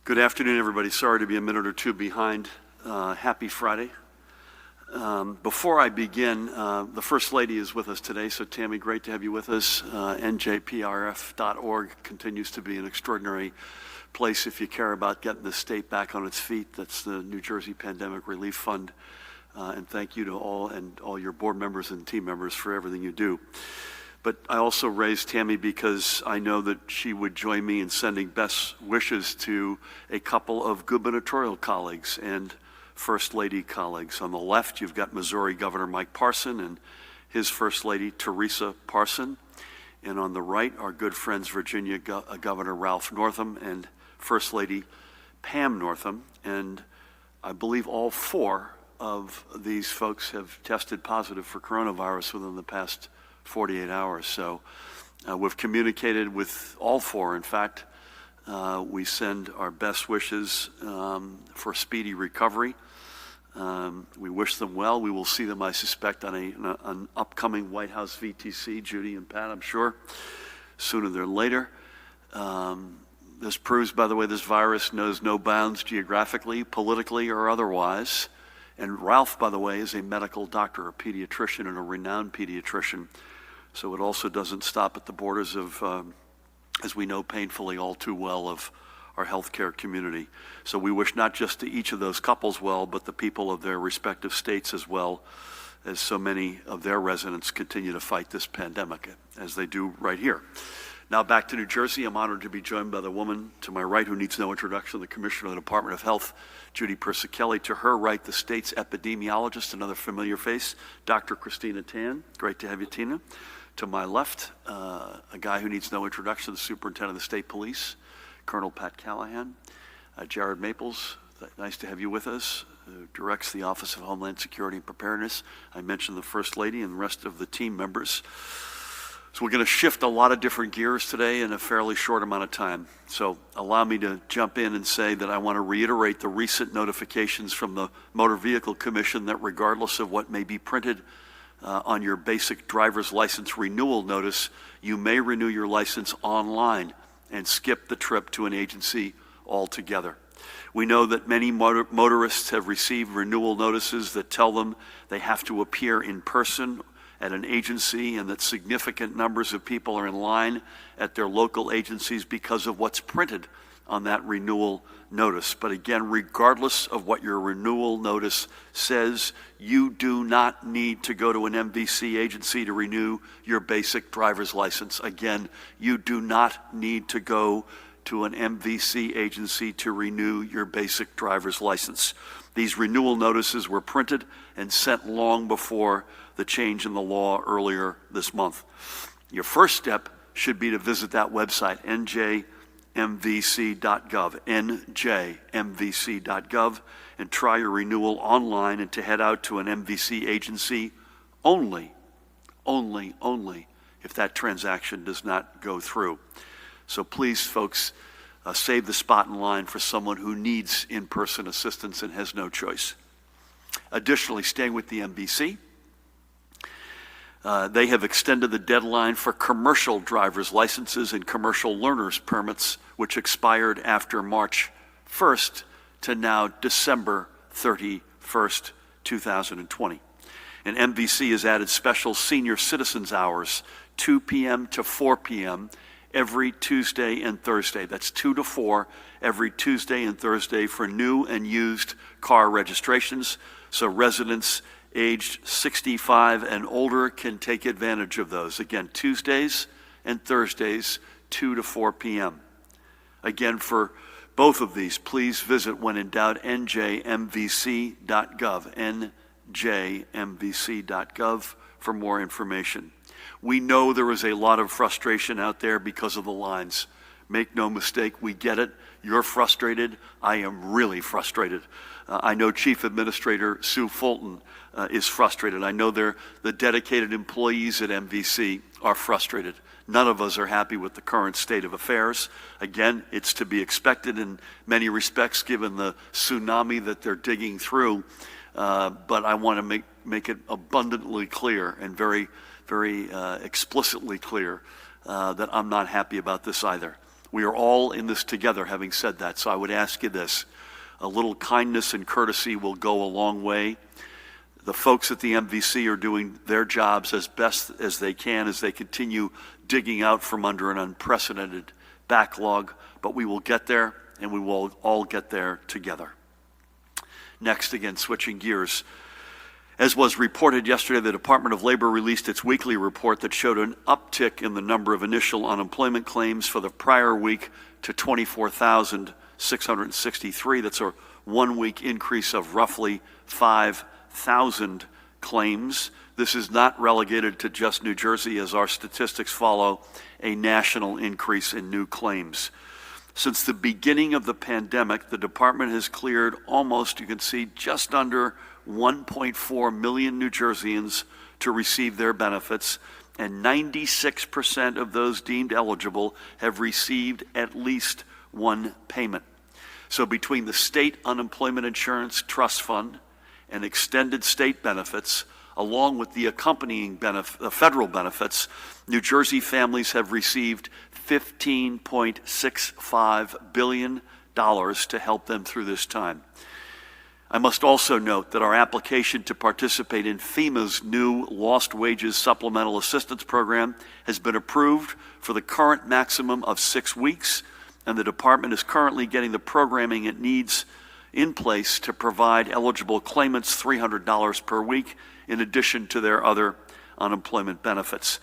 Good afternoon, everybody. Sorry to be a minute or two behind. Happy Friday. Before I begin, the First Lady is with us today, so Tammy, great to have you with us. NJPRF.org continues to be an extraordinary place if you care about getting the state back on its feet. That's the New Jersey Pandemic Relief Fund. And thank you to all your board members and team members for everything you do. But I also raised Tammy because I know that she would join me in sending best wishes to a couple of gubernatorial colleagues and First Lady colleagues. On the left, you've got Missouri Governor Mike Parson and his First Lady, Teresa Parson. And on the right, our good friends Virginia Governor Ralph Northam and First Lady Pam Northam. And I believe all four of these folks have tested positive for coronavirus within the past 48 hours. So we've communicated with all four. In fact, we send our best wishes for speedy recovery. We wish them well. We will see them, I suspect, on an upcoming White House VTC, Judy and Pat, I'm sure, sooner than later. This proves, by the way, this virus knows no bounds geographically, politically, or otherwise. And Ralph, by the way, is a medical doctor, a pediatrician, and a renowned pediatrician. So it also doesn't stop at the borders of, as we know painfully all too well, of our healthcare community. So we wish not just to each of those couples well, but the people of their respective states as well, as so many of their residents continue to fight this pandemic, as they do right here. Now back to New Jersey. I'm honored to be joined by the woman to my right who needs no introduction, the Commissioner of the Department of Health, Judy Persikelli. To her right, the state's epidemiologist, another familiar face, Dr. Christina Tan. Great to have you, Tina. To my left, a guy who needs no introduction, the Superintendent of the State Police, Colonel Pat Callahan. Jared Maples, nice to have you with us, who directs the Office of Homeland Security and Preparedness. I mentioned the First Lady and the rest of the team members. So we're going to shift a lot of different gears today in a fairly short amount of time. So allow me to jump in and say that I want to reiterate the recent notifications from the Motor Vehicle Commission that regardless of what may be printed on your basic driver's license renewal notice, you may renew your license online and skip the trip to an agency altogether. We know that many motorists have received renewal notices that tell them they have to appear in person at an agency and that significant numbers of people are in line at their local agencies because of what's printed on that renewal notice. But again, regardless of what your renewal notice says, you do not need to go to an MVC agency to renew your basic driver's license. Again, you do not need to go to an MVC agency to renew your basic driver's license. These renewal notices were printed and sent long before the change in the law earlier this month. Your first step should be to visit that website, njmvc.gov, njmvc.gov, and try your renewal online, and to head out to an MVC agency only if that transaction does not go through. So please, folks, save the spot in line for someone who needs in-person assistance and has no choice. Additionally, staying with the MVC, they have extended the deadline for commercial driver's licenses and commercial learner's permits, which expired after March 1st to now December 31st, 2020. And MVC has added special senior citizens hours, 2 p.m. to 4 p.m. every Tuesday and Thursday. That's 2 to 4 every Tuesday and Thursday for new and used car registrations. So residents aged 65 and older can take advantage of those. Again, Tuesdays and Thursdays, 2 to 4 p.m. Again, for both of these, please visit, when in doubt, njmvc.gov, njmvc.gov for more information. We know there is a lot of frustration out there because of the lines. Make no mistake, we get it. You're frustrated. I am really frustrated. I know Chief Administrator Sue Fulton is frustrated. I know the dedicated employees at MVC are frustrated. None of us are happy with the current state of affairs. Again, it's to be expected in many respects given the tsunami that they're digging through. But I want to make it abundantly clear and very explicitly clear that I'm not happy about this either. We are all in this together, having said that. So I would ask you this. A little kindness and courtesy will go a long way. The folks at the MVC are doing their jobs as best as they can as they continue digging out from under an unprecedented backlog, but we will get there, and we will all get there together. Next, again, switching gears. As was reported yesterday, the Department of Labor released its weekly report that showed an uptick in the number of initial unemployment claims for the prior week to 24,663. That's a 1 week increase of roughly 5,000 claims. This is not relegated to just New Jersey, as our statistics follow a national increase in new claims. Since the beginning of the pandemic, the department has cleared almost, you can see, just under 1.4 million New Jerseyans to receive their benefits, and 96% of those deemed eligible have received at least one payment. So between the State Unemployment Insurance Trust Fund and extended state benefits, along with the accompanying federal benefits, New Jersey families have received $15.65 billion to help them through this time. I must also note that our application to participate in FEMA's new Lost Wages Supplemental Assistance Program has been approved for the current maximum of 6 weeks, and the department is currently getting the programming it needs in place to provide eligible claimants $300 per week in addition to their other unemployment benefits.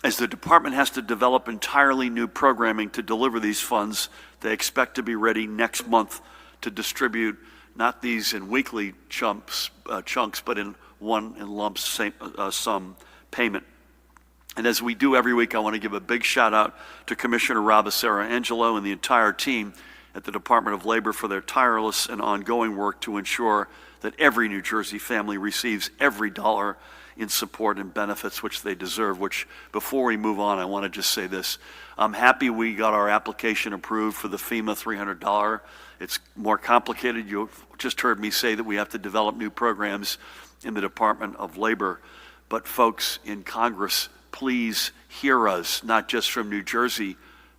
As the department has to develop entirely new programming to deliver these funds, they expect to be ready next month to distribute not these in weekly chunks, but in lump sum payment. And as we do every week, I want to give a big shout out to Commissioner Robasera Angelo and the entire team at the Department of Labor for their tireless and ongoing work to ensure that every New Jersey family receives every dollar in support and benefits which they deserve. Which, before we move on, I want to just say this. I'm happy we got our application approved for the FEMA $300. It's more complicated. You just heard me say that we have to develop new programs in the Department of Labor. But folks in Congress, please hear us, not just from New Jersey,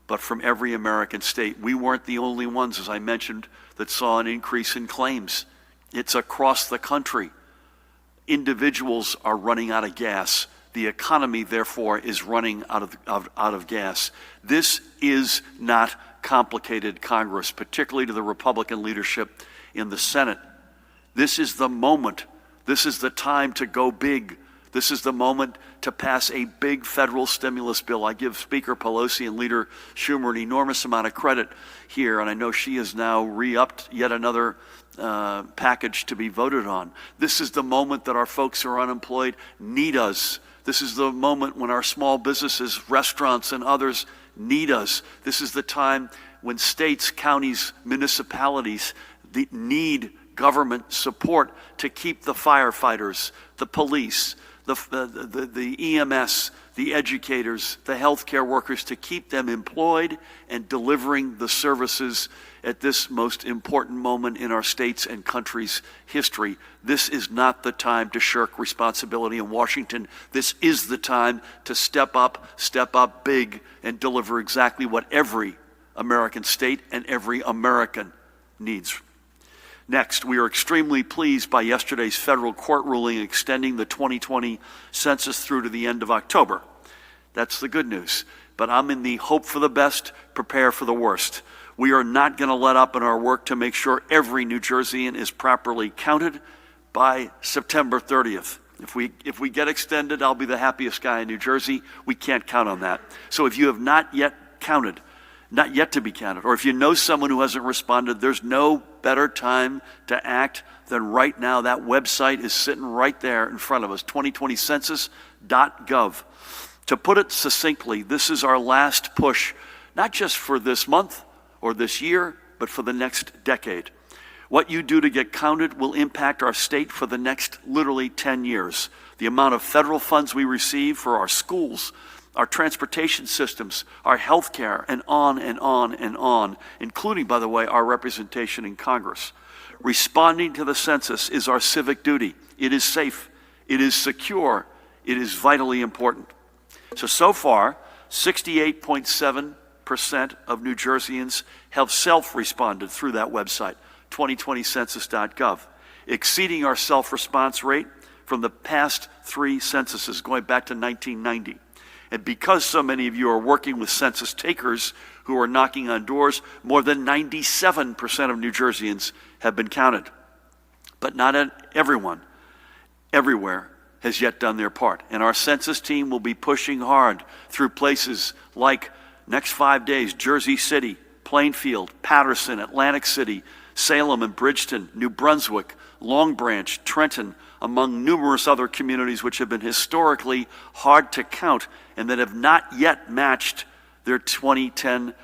but from every American state. We weren't the only ones, as I mentioned, that saw an increase in claims. It's across the country. Individuals are running out of gas. The economy, therefore, is running out of gas. This is not complicated, Congress, particularly to the Republican leadership in the Senate. This is the moment. This is the time to go big. This is the moment to pass a big federal stimulus bill. I give Speaker Pelosi and Leader Schumer an enormous amount of credit here, and I know she has now re-upped yet another package to be voted on. This is the moment that our folks who are unemployed need us. This is the moment when our small businesses, restaurants, and others need us. This is the time when states, counties, municipalities need government support to keep the firefighters, the police, the EMS, the educators, the healthcare workers, to keep them employed and delivering the services at this most important moment in our state's and country's history. This is not the time to shirk responsibility in Washington. This is the time to step up big, and deliver exactly what every American state and every American needs. Next, we are extremely pleased by yesterday's federal court ruling extending the 2020 census through to the end of October. That's the good news. But I'm in the hope for the best, prepare for the worst. We are not going to let up in our work to make sure every New Jerseyan is properly counted by September 30th. If we get extended, I'll be the happiest guy in New Jersey. We can't count on that. So if you have not yet counted, not yet to be counted, or if you know someone who hasn't responded, there's no better time to act than right now. That website is sitting right there in front of us, 2020census.gov. To put it succinctly, this is our last push, not just for this month or this year, but for the next decade. What you do to get counted will impact our state for the next literally 10 years. The amount of federal funds we receive for our schools, our transportation systems, our health care, and on and on and on, including, by the way, our representation in Congress. Responding to the census is our civic duty. It is safe. It is secure. It is vitally important. So far, 68.7 87% of New Jerseyans have self-responded through that website, 2020census.gov, exceeding our self-response rate from the past 3 censuses, going back to 1990. And because so many of you are working with census takers who are knocking on doors, more than 97% of New Jerseyans have been counted. But not everyone, everywhere, has yet done their part. And our census team will be pushing hard through places like, next 5 days, Jersey City, Plainfield, Patterson, Atlantic City, Salem and Bridgeton, New Brunswick, Long Branch, Trenton, among numerous other communities which have been historically hard to count and that have not yet matched their 2010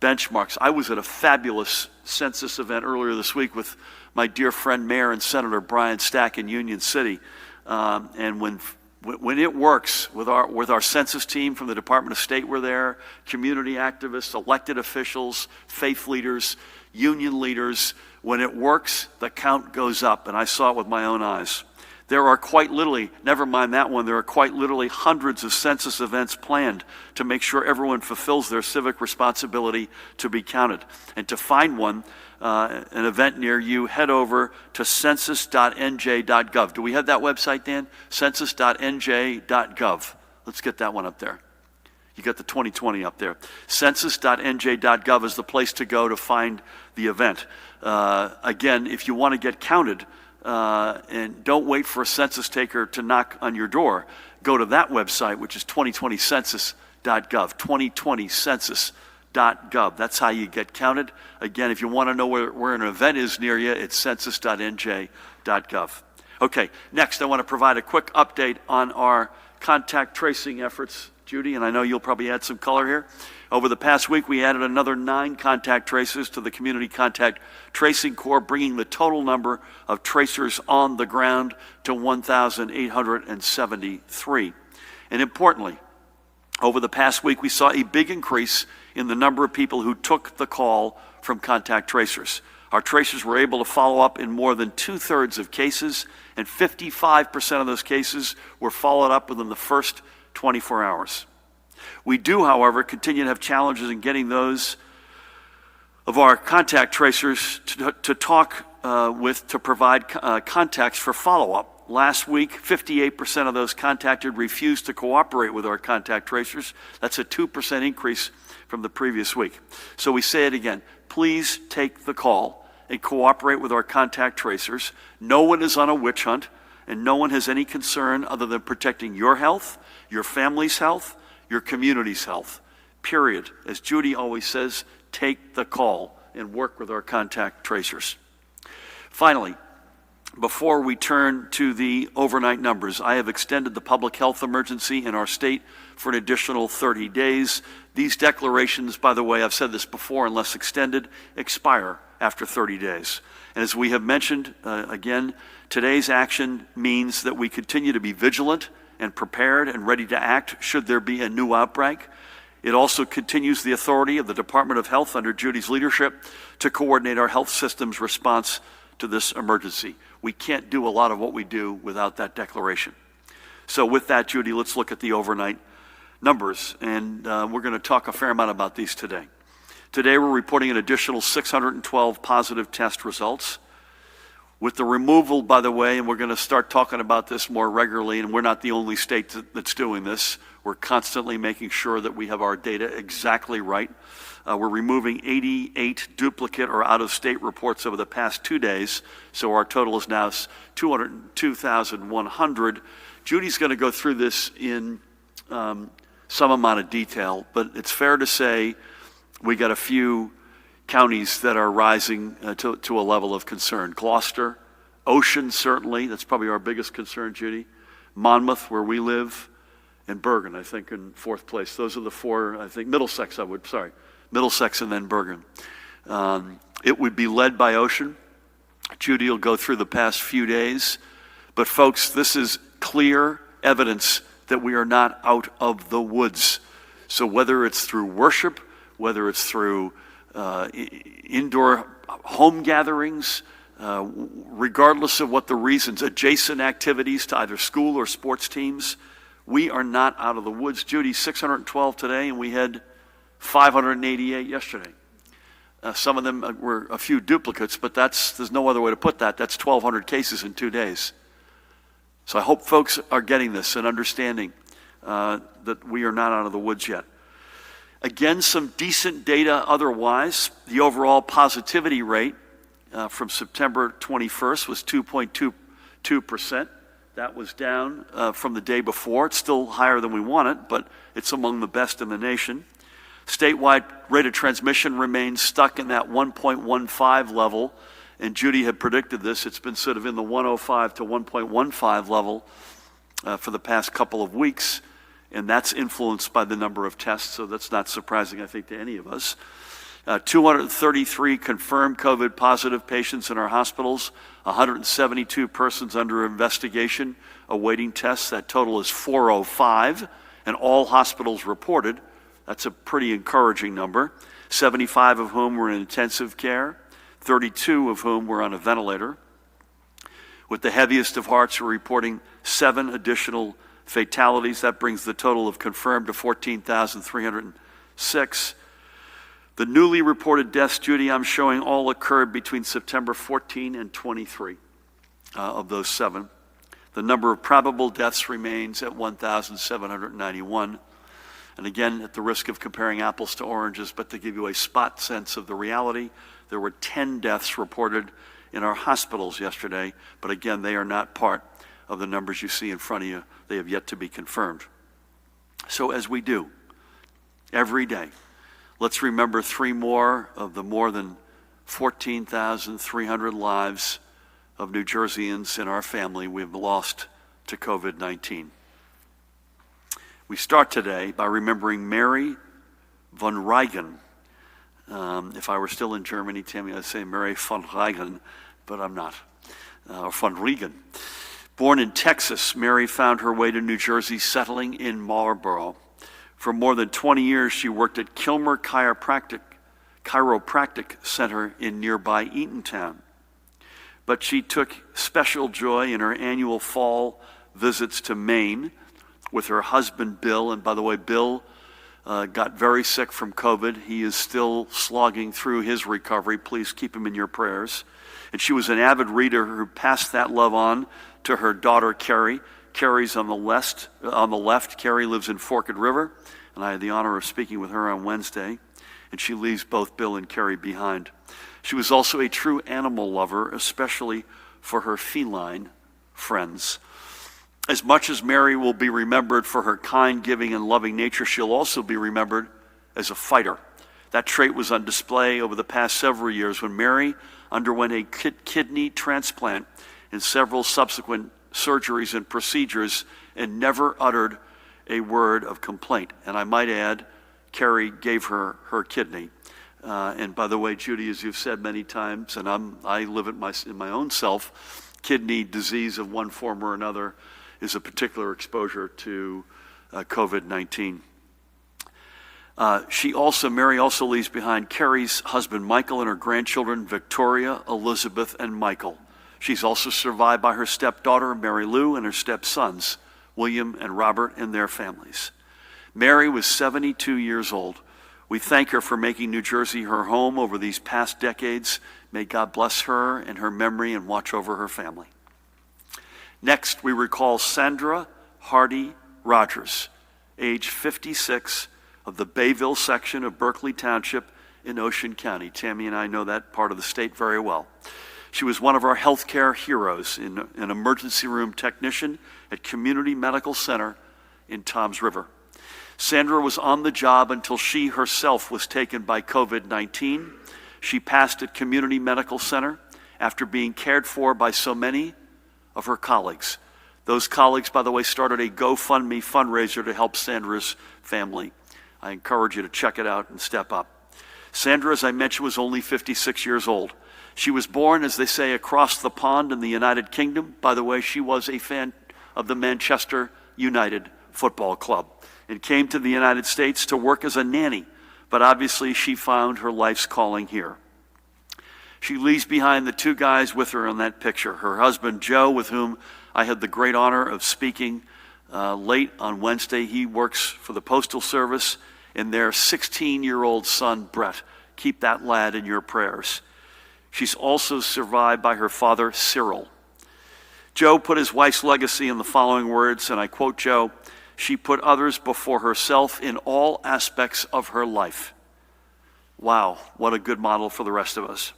benchmarks. I was at a fabulous census event earlier this week with my dear friend, Mayor and Senator Brian Stack in Union City. And when it works with our census team from the Department of State were there, community activists, elected officials, faith leaders, union leaders, when it works, the count goes up, and I saw it with my own eyes. There are quite literally, never mind that one, there are quite literally hundreds of census events planned to make sure everyone fulfills their civic responsibility to be counted. And to find one, an event near you, head over to census.nj.gov. Do we have that website, Dan? Census.nj.gov. Let's get that one up there. You got the 2020 up there. Census.nj.gov is the place to go to find the event. Again, if you want to get counted, and don't wait for a census taker to knock on your door, go to that website, which is 2020census.gov, 2020census.gov. That's how you get counted. Again, if you want to know where an event is near you, it's census.nj.gov. Okay, next I want to provide a quick update on our contact tracing efforts, Judy, and I know you'll probably add some color here. Over the past week, we added another 9 contact tracers to the Community Contact Tracing Corps, bringing the total number of tracers on the ground to 1,873. And importantly, over the past week, we saw a big increase in the number of people who took the call from contact tracers. Our tracers were able to follow up in more than 2/3 of cases, and 55% of those cases were followed up within the first 24 hours. We do, however, continue to have challenges in getting those of our contact tracers to talk to provide contacts for follow-up. Last week, 58% of those contacted refused to cooperate with our contact tracers. That's a 2% increase from the previous week. So we say it again, please take the call and cooperate with our contact tracers. No one is on a witch hunt, and no one has any concern other than protecting your health, your family's health, your community's health, period. As Judy always says, take the call and work with our contact tracers. Finally, before we turn to the overnight numbers, I have extended the public health emergency in our state for an additional 30 days. These declarations, by the way, I've said this before, unless extended, expire after 30 days. And as we have mentioned, again, today's action means that we continue to be vigilant and prepared and ready to act should there be a new outbreak. It also continues the authority of the Department of Health under Judy's leadership to coordinate our health system's response to this emergency. We can't do a lot of what we do without that declaration. So with that, Judy, let's look at the overnight numbers, and we're going to talk a fair amount about these today. Today we're reporting an additional 612 positive test results. With the removal, by the way, and we're going to start talking about this more regularly, and we're not the only state that's doing this. We're constantly making sure that we have our data exactly right. We're removing 88 duplicate or out-of-state reports over the past 2 days, so our total is now 202,100. Judy's going to go through this in some amount of detail, but it's fair to say we got a few counties that are rising to a level of concern. Gloucester, Ocean certainly, that's probably our biggest concern, Judy. Monmouth, where we live, and Bergen, I think, in 4th place. Those are the 4, I think, Middlesex and then Bergen. It would be led by Ocean. Judy will go through the past few days. But folks, this is clear evidence that we are not out of the woods. So whether it's through worship, whether it's through indoor home gatherings, regardless of what the reasons, adjacent activities to either school or sports teams, we are not out of the woods. Judy, 612 today, and we had 588 yesterday. Some of them were a few duplicates, but there's no other way to put that. That's 1,200 cases in 2 days. So I hope folks are getting this and understanding that we are not out of the woods yet. Again, some decent data otherwise. The overall positivity rate from September 21st was 2.22%. That was down from the day before. It's still higher than we want it, but it's among the best in the nation. Statewide rate of transmission remains stuck in that 1.15 level, and Judy had predicted this. It's been sort of in the 105 to 1.15 level for the past couple of weeks, and that's influenced by the number of tests, so that's not surprising, I think, to any of us. 233 confirmed COVID positive patients in our hospitals, 172 persons under investigation awaiting tests. That total is 405, and all hospitals reported. That's a pretty encouraging number. 75 of whom were in intensive care, 32 of whom were on a ventilator. With the heaviest of hearts, we're reporting 7 additional fatalities. That brings the total of confirmed to 14,306. The newly reported deaths, Judy, I'm showing all occurred between September 14 and 23 of those 7. The number of probable deaths remains at 1,791. And again, at the risk of comparing apples to oranges, but to give you a spot sense of the reality, there were 10 deaths reported in our hospitals yesterday, but again, they are not part of the numbers you see in front of you. They have yet to be confirmed. So as we do every day, let's remember 3 more of the more than 14,300 lives of New Jerseyans in our family we've lost to COVID-19. We start today by remembering Mary von Reigen. If I were still in Germany, Tammy, I'd say Mary von Reigen, but I'm not, or von Reigen. Born in Texas, Mary found her way to New Jersey, settling in Marlborough. For more than 20 years, she worked at Kilmer Chiropractic Center in nearby Eatontown. But she took special joy in her annual fall visits to Maine with her husband, Bill. And by the way, Bill got very sick from COVID. He is still slogging through his recovery. Please keep him in your prayers. And she was an avid reader who passed that love on to her daughter, Carrie. Carrie's on the left. Carrie lives in Forked River, and I had the honor of speaking with her on Wednesday. And she leaves both Bill and Carrie behind. She was also a true animal lover, especially for her feline friends. As much as Mary will be remembered for her kind, giving, and loving nature, she'll also be remembered as a fighter. That trait was on display over the past several years when Mary underwent a kidney transplant and several subsequent surgeries and procedures and never uttered a word of complaint. And I might add, Carrie gave her her kidney. And by the way, Judy, as you've said many times, and I live it in my own self, kidney disease of one form or another is a particular exposure to COVID-19. Mary also leaves behind Carrie's husband, Michael, and her grandchildren, Victoria, Elizabeth, and Michael. She's also survived by her stepdaughter, Mary Lou, and her stepsons, William and Robert, and their families. Mary was 72 years old. We thank her for making New Jersey her home over these past decades. May God bless her and her memory and watch over her family. Next, we recall Sandra Hardy Rogers, age 56, of the Bayville section of Berkeley Township in Ocean County. Tammy and I know that part of the state very well. She was one of our healthcare heroes, an emergency room technician at Community Medical Center in Toms River. Sandra was on the job until she herself was taken by COVID-19. She passed at Community Medical Center after being cared for by so many of her colleagues. Those colleagues, by the way, started a GoFundMe fundraiser to help Sandra's family. I encourage you to check it out and step up. Sandra, as I mentioned, was only 56 years old. She was born, as they say, across the pond in the United Kingdom. By the way, she was a fan of the Manchester United Football Club and came to the United States to work as a nanny. But obviously, she found her life's calling here. She leaves behind the 2 guys with her in that picture. Her husband, Joe, with whom I had the great honor of speaking late on Wednesday. He works for the Postal Service, and their 16-year-old son, Brett. Keep that lad in your prayers. She's also survived by her father, Cyril. Joe put his wife's legacy in the following words, and I quote Joe, "She put others before herself in all aspects of her life." Wow, what a good model for the rest of us.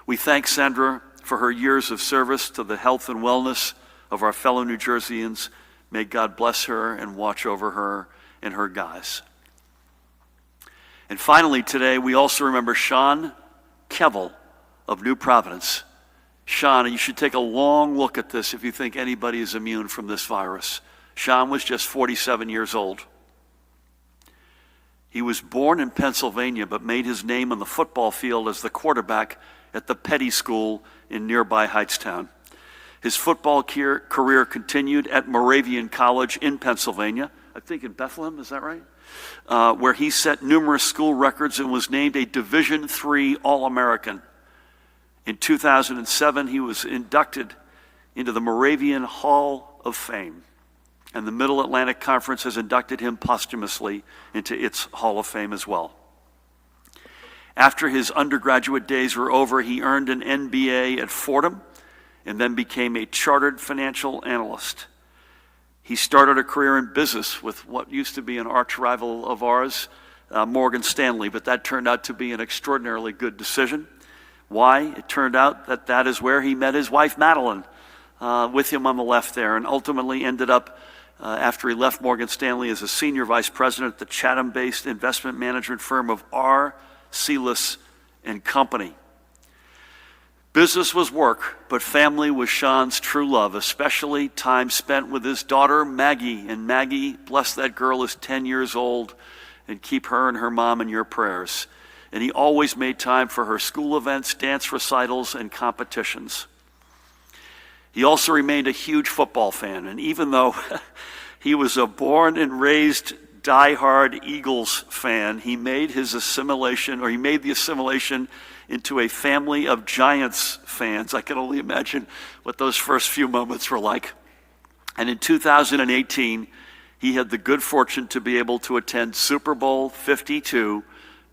We thank Sandra for her years of service to the health and wellness of our fellow New Jerseyans. May God bless her and watch over her and her guys. And finally today, we also remember Sean Kevel of New Providence. Sean, you should take a long look at this if you think anybody is immune from this virus. Sean was just 47 years old. He was born in Pennsylvania, but made his name on the football field as the quarterback at the Petty School in nearby Hightstown. His football career continued at Moravian College in Pennsylvania, I think in Bethlehem, is that right? Where he set numerous school records and was named a Division III All-American. In 2007, he was inducted into the Moravian Hall of Fame, and the Middle Atlantic Conference has inducted him posthumously into its Hall of Fame as well. After his undergraduate days were over, he earned an MBA at Fordham and then became a chartered financial analyst. He started a career in business with what used to be an arch rival of ours, Morgan Stanley, but that turned out to be an extraordinarily good decision. Why? It turned out that that is where he met his wife, Madeline, with him on the left there, and ultimately ended up, after he left Morgan Stanley, as a senior vice president at the Chatham-based investment management firm of R. Sealis and Company. Business was work, but family was Sean's true love, especially time spent with his daughter, Maggie. And Maggie, bless that girl, is 10 years old, and keep her and her mom in your prayers. And he always made time for her school events, dance recitals, and competitions. He also remained a huge football fan, and even though he was a born and raised diehard Eagles fan, he made the assimilation into a family of Giants fans. I can only imagine what those first few moments were like. And in 2018, he had the good fortune to be able to attend Super Bowl 52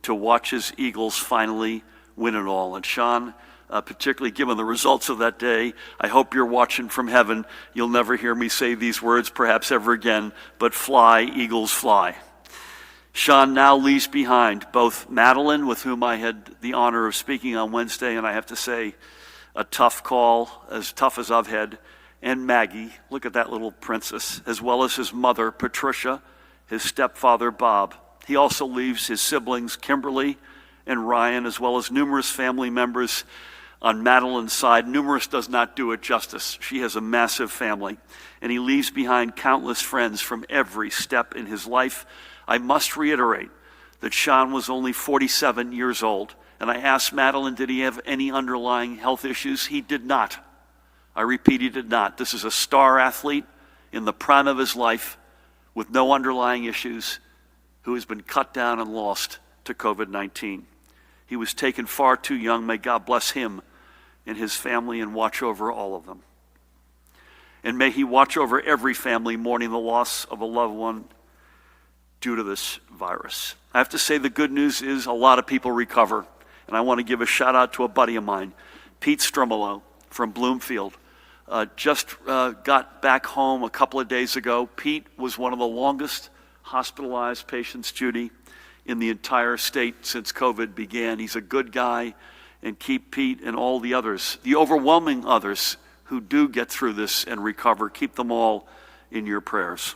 to watch his Eagles finally win it all. And Sean, particularly given the results of that day, I hope you're watching from heaven. You'll never hear me say these words perhaps ever again, but fly, Eagles, fly. Sean now leaves behind both Madeline, with whom I had the honor of speaking on Wednesday, and I have to say, a tough call, as tough as I've had, and Maggie, look at that little princess, as well as his mother, Patricia, his stepfather, Bob. He also leaves his siblings, Kimberly and Ryan, as well as numerous family members on Madeline's side. Numerous does not do it justice. She has a massive family, and he leaves behind countless friends from every step in his life. I must reiterate that Sean was only 47 years old, and I asked Madeline, did he have any underlying health issues? He did not. I repeat, he did not. This is a star athlete in the prime of his life with no underlying issues who has been cut down and lost to COVID-19. He was taken far too young. May God bless him and his family and watch over all of them. And may he watch over every family mourning the loss of a loved one due to this virus. I have to say the good news is a lot of people recover. And I want to give a shout out to a buddy of mine, Pete Stromolo from Bloomfield. Just got back home a couple of days ago. Pete was one of the longest hospitalized patients, Judy, in the entire state since COVID began. He's a good guy, and keep Pete and all the others, the overwhelming others who do get through this and recover, keep them all in your prayers.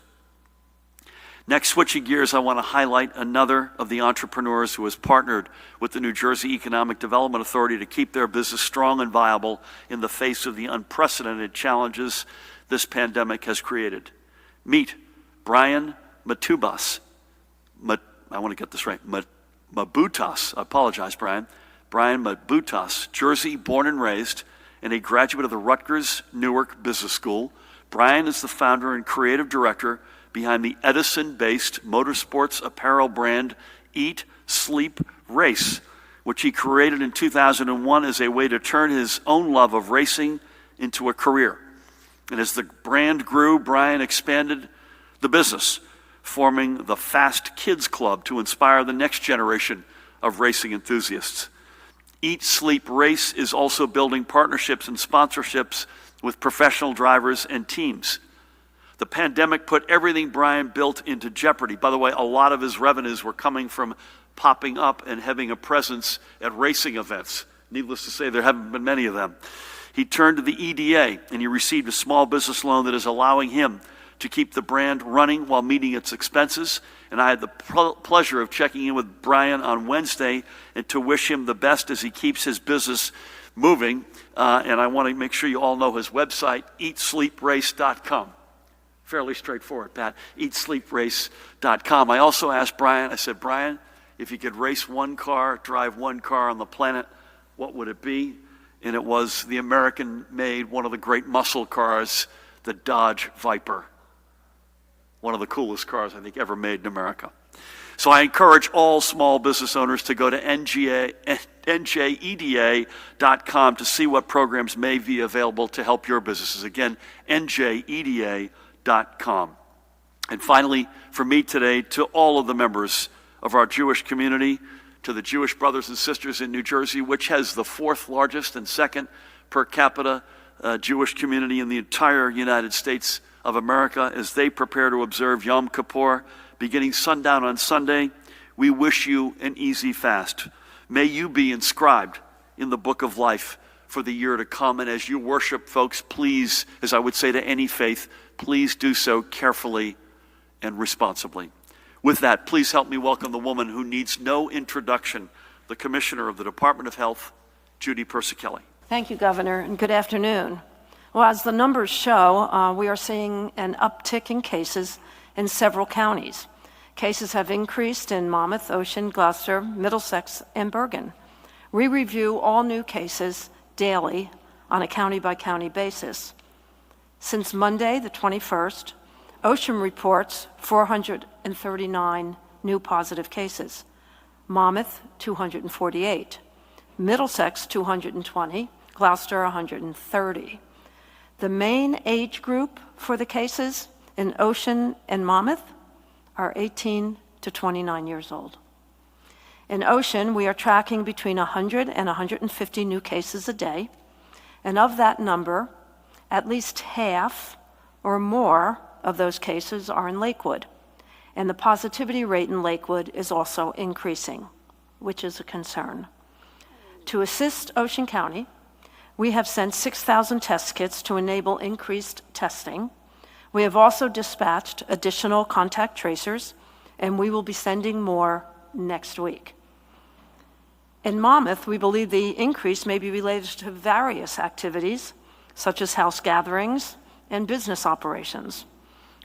Next, switching gears, I want to highlight another of the entrepreneurs who has partnered with the New Jersey Economic Development Authority to keep their business strong and viable in the face of the unprecedented challenges this pandemic has created. Meet Brian Matubas. I want to get this right. Mabutas. I apologize, Brian. Brian Mabutas, Jersey born and raised, and a graduate of the Rutgers Newark Business School. Brian is the founder and creative director behind the Edison-based motorsports apparel brand Eat, Sleep, Race, which he created in 2001 as a way to turn his own love of racing into a career. And as the brand grew, Brian expanded the business, forming the Fast Kids Club to inspire the next generation of racing enthusiasts. Eat, Sleep, Race is also building partnerships and sponsorships with professional drivers and teams. The pandemic put everything Brian built into jeopardy. By the way, a lot of his revenues were coming from popping up and having a presence at racing events. Needless to say, there haven't been many of them. He turned to the EDA and he received a small business loan that is allowing him to keep the brand running while meeting its expenses. And I had the pleasure of checking in with Brian on Wednesday and to wish him the best as he keeps his business moving. And I want to make sure you all know his website, eatsleeprace.com. Fairly straightforward, Pat, eatsleeprace.com. I also asked Brian, I said, Brian, if you could race one car, drive one car on the planet, what would it be? And it was the American-made, one of the great muscle cars, the Dodge Viper. One of the coolest cars, I think, ever made in America. So I encourage all small business owners to go to njeda.com to see what programs may be available to help your businesses. Again, njeda.com. And finally, for me today, to all of the members of our Jewish community, to the Jewish brothers and sisters in New Jersey, which has the fourth largest and second per capita Jewish community in the entire United States of America, as they prepare to observe Yom Kippur, beginning sundown on Sunday, we wish you an easy fast. May you be inscribed in the book of life for the year to come. And as you worship, folks, please, as I would say to any faith, please do so carefully and responsibly. With that, please help me welcome the woman who needs no introduction, the Commissioner of the Department of Health, Judy Persikelli. Thank you, Governor, and good afternoon. Well, as the numbers show, we are seeing an uptick in cases in several counties. Cases have increased in Monmouth, Ocean, Gloucester, Middlesex, and Bergen. We review all new cases daily on a county-by-county basis. Since Monday, the 21st, Ocean reports 439 new positive cases. Monmouth, 248. Middlesex, 220. Gloucester, 130. The main age group for the cases in Ocean and Monmouth are 18 to 29 years old. In Ocean, we are tracking between 100 and 150 new cases a day, and of that number, at least half or more of those cases are in Lakewood, and the positivity rate in Lakewood is also increasing, which is a concern. To assist Ocean County, we have sent 6,000 test kits to enable increased testing. We have also dispatched additional contact tracers, and we will be sending more next week. In Monmouth, we believe the increase may be related to various activities, such as house gatherings and business operations.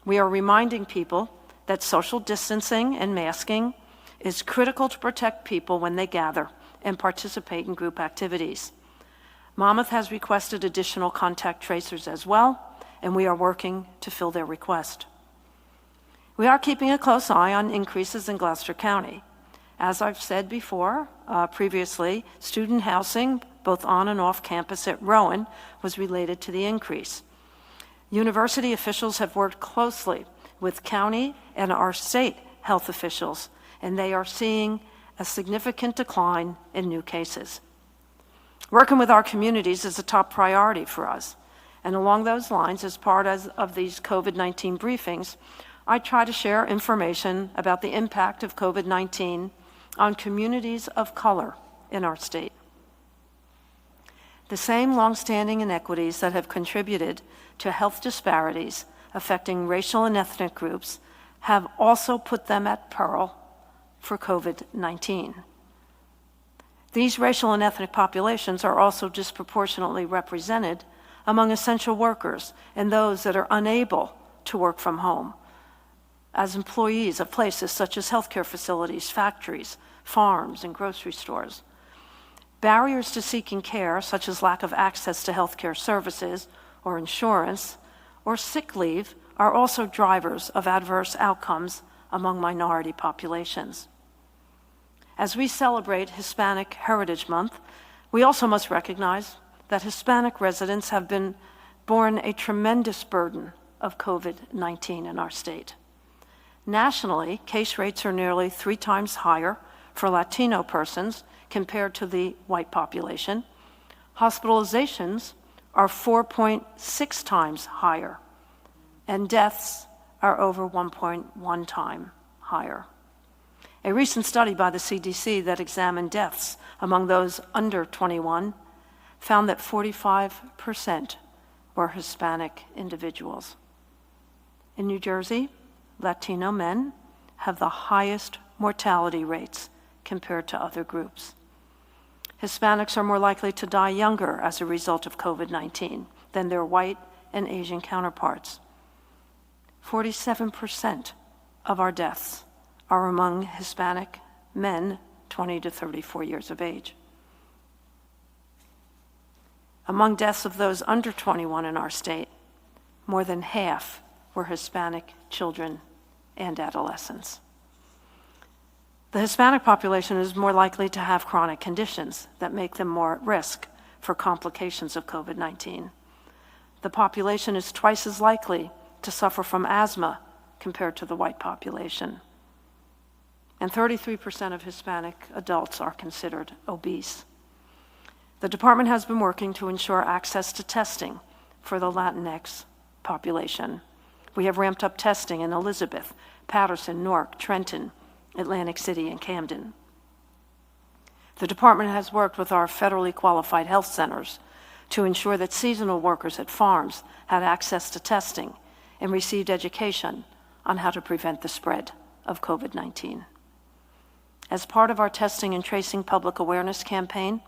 We are reminding people that social distancing and masking is critical to protect people when they gather and participate in group activities. Monmouth has requested additional contact tracers as well, and we are working to fill their request. We are keeping a close eye on increases in Gloucester County. As I've said before, previously, student housing, both on and off campus at Rowan, was related to the increase. University officials have worked closely with county and our state health officials, and they are seeing a significant decline in new cases. Working with our communities is a top priority for us. And along those lines, as part of these COVID-19 briefings, I try to share information about the impact of COVID-19 on communities of color in our state. The same longstanding inequities that have contributed to health disparities affecting racial and ethnic groups have also put them at peril for COVID-19. These racial and ethnic populations are also disproportionately represented among essential workers and those that are unable to work from home, as employees of places such as healthcare facilities, factories, farms, and grocery stores. Barriers to seeking care, such as lack of access to healthcare services or insurance or sick leave, are also drivers of adverse outcomes among minority populations. As we celebrate Hispanic Heritage Month, we also must recognize that Hispanic residents have borne a tremendous burden of COVID-19 in our state. Nationally, case rates are nearly 3 times higher for Latino persons compared to the white population. Hospitalizations are 4.6 times higher, and deaths are over 1.1 time higher. A recent study by the CDC that examined deaths among those under 21 found that 45% were Hispanic individuals. In New Jersey, Latino men have the highest mortality rates compared to other groups. Hispanics are more likely to die younger as a result of COVID-19 than their white and Asian counterparts. 47% of our deaths are among Hispanic men 20 to 34 years of age. Among deaths of those under 21 in our state, more than half were Hispanic children and adolescents. The Hispanic population is more likely to have chronic conditions that make them more at risk for complications of COVID-19. The population is twice as likely to suffer from asthma compared to the white population. And 33% of Hispanic adults are considered obese. The department has been working to ensure access to testing for the Latinx population. We have ramped up testing in Elizabeth, Patterson, Newark, Trenton, Atlantic City, and Camden. The department has worked with our federally qualified health centers to ensure that seasonal workers at farms had access to testing and received education on how to prevent the spread of COVID-19. As part of our testing and tracing public awareness campaign,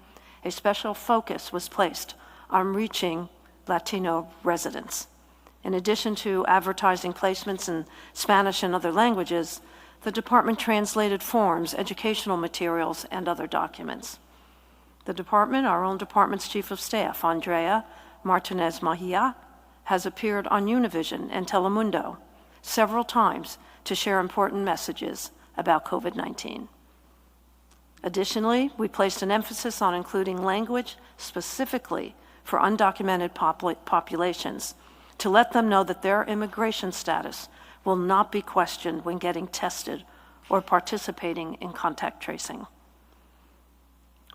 a special focus was placed on reaching Latino residents. In addition to advertising placements in Spanish and other languages, the department translated forms, educational materials, and other documents. The department, our own department's chief of staff, Andrea Martinez Mejia, has appeared on Univision and Telemundo several times to share important messages about COVID-19. Additionally, we placed an emphasis on including language specifically for undocumented populations to let them know that their immigration status will not be questioned when getting tested or participating in contact tracing.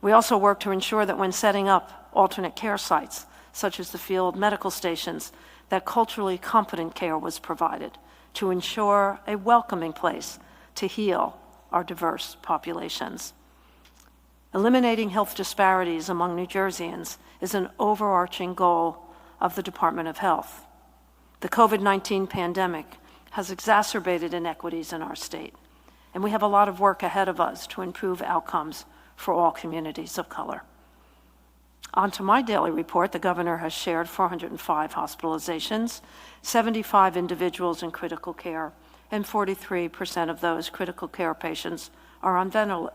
We also work to ensure that when setting up alternate care sites, such as the field medical stations, that culturally competent care was provided to ensure a welcoming place to heal our diverse populations. Eliminating health disparities among New Jerseyans is an overarching goal of the Department of Health. The COVID-19 pandemic has exacerbated inequities in our state, and we have a lot of work ahead of us to improve outcomes for all communities of color. On to my daily report, the governor has shared 405 hospitalizations, 75 individuals in critical care, and 43% of those critical care patients are on